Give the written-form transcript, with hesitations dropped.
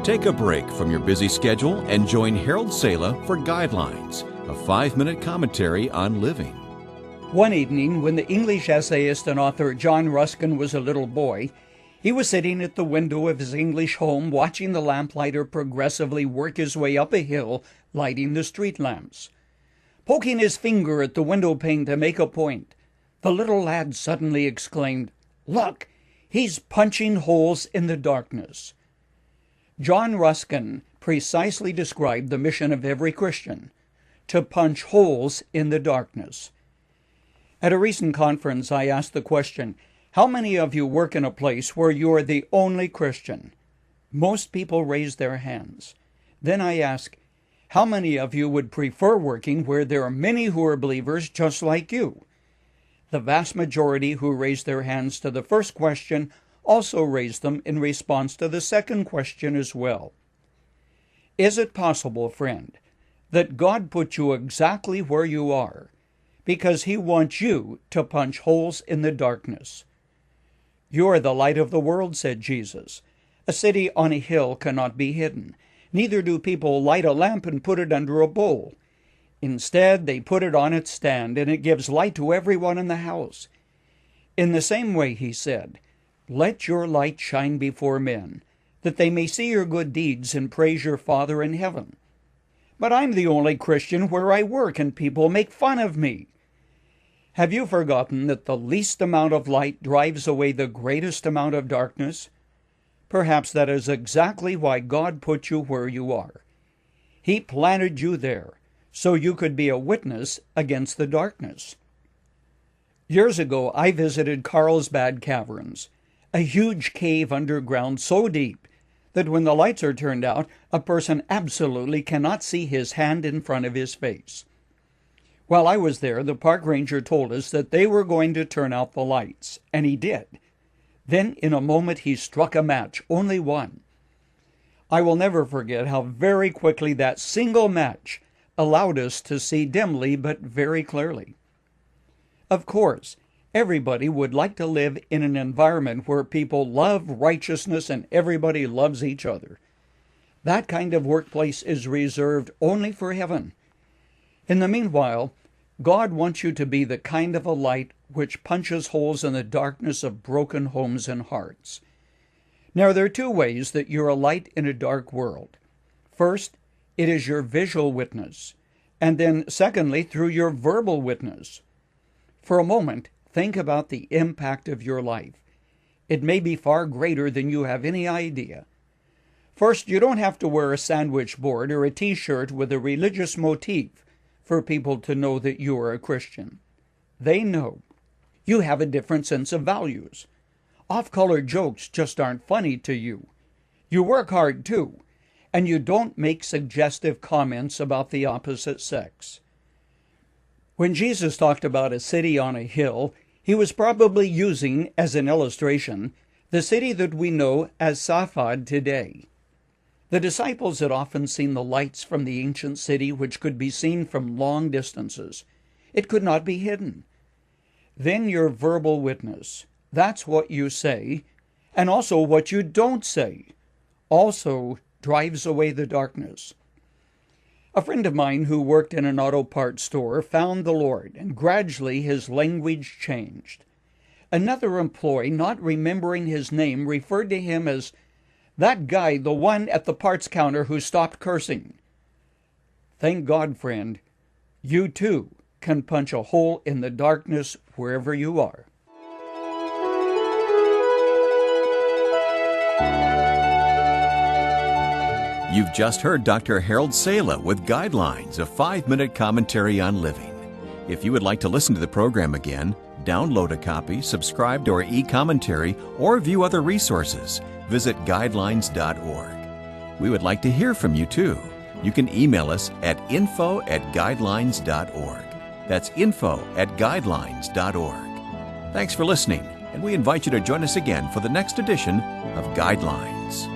Take a break from your busy schedule and join Harold Sala for Guidelines, a 5-minute commentary on living. One evening, when the English essayist and author John Ruskin was a little boy, he was sitting at the window of his English home watching the lamplighter progressively work his way up a hill, lighting the street lamps. Poking his finger at the window pane to make a point, the little lad suddenly exclaimed, "Look, he's punching holes in the darkness." John Ruskin precisely described the mission of every Christian, to punch holes in the darkness. At a recent conference, I asked the question, how many of you work in a place where you are the only Christian? Most people raised their hands. Then I asked, how many of you would prefer working where there are many who are believers just like you? The vast majority who raised their hands to the first question also raised them in response to the second question as well. Is it possible, friend, that God put you exactly where you are because He wants you to punch holes in the darkness? You are the light of the world, said Jesus. A city on a hill cannot be hidden. Neither do people light a lamp and put it under a bowl. Instead, they put it on its stand, and it gives light to everyone in the house. In the same way, He said, let your light shine before men, that they may see your good deeds and praise your Father in heaven. But I'm the only Christian where I work, and people make fun of me. Have you forgotten that the least amount of light drives away the greatest amount of darkness? Perhaps that is exactly why God put you where you are. He planted you there so you could be a witness against the darkness. Years ago, I visited Carlsbad Caverns, a huge cave underground so deep that when the lights are turned out, a person absolutely cannot see his hand in front of his face. While I was there, the park ranger told us that they were going to turn out the lights, and he did. Then, in a moment, he struck a match, only one. I will never forget how very quickly that single match allowed us to see dimly but very clearly. Of course, everybody would like to live in an environment where people love righteousness and everybody loves each other. That kind of workplace is reserved only for heaven. In the meanwhile, God wants you to be the kind of a light which punches holes in the darkness of broken homes and hearts. Now, there are two ways that you're a light in a dark world. First, it is your visual witness, and then secondly, through your verbal witness. For a moment, think about the impact of your life. It may be far greater than you have any idea. First, you don't have to wear a sandwich board or a t-shirt with a religious motif for people to know that you are a Christian. They know. You have a different sense of values. Off-color jokes just aren't funny to you. You work hard too, and you don't make suggestive comments about the opposite sex. When Jesus talked about a city on a hill, He was probably using, as an illustration, the city that we know as Safad today. The disciples had often seen the lights from the ancient city which could be seen from long distances. It could not be hidden. Then your verbal witness, that's what you say, and also what you don't say, also drives away the darkness. A friend of mine who worked in an auto parts store found the Lord, and gradually his language changed. Another employee, not remembering his name, referred to him as that guy, the one at the parts counter who stopped cursing. Thank God, friend, you too can punch a hole in the darkness wherever you are. You've just heard Dr. Harold Sala with Guidelines, a 5-minute commentary on living. If you would like to listen to the program again, download a copy, subscribe to our e-commentary, or view other resources, visit guidelines.org. We would like to hear from you too. You can email us at info@guidelines.org. That's info@guidelines.org. Thanks for listening, and we invite you to join us again for the next edition of Guidelines.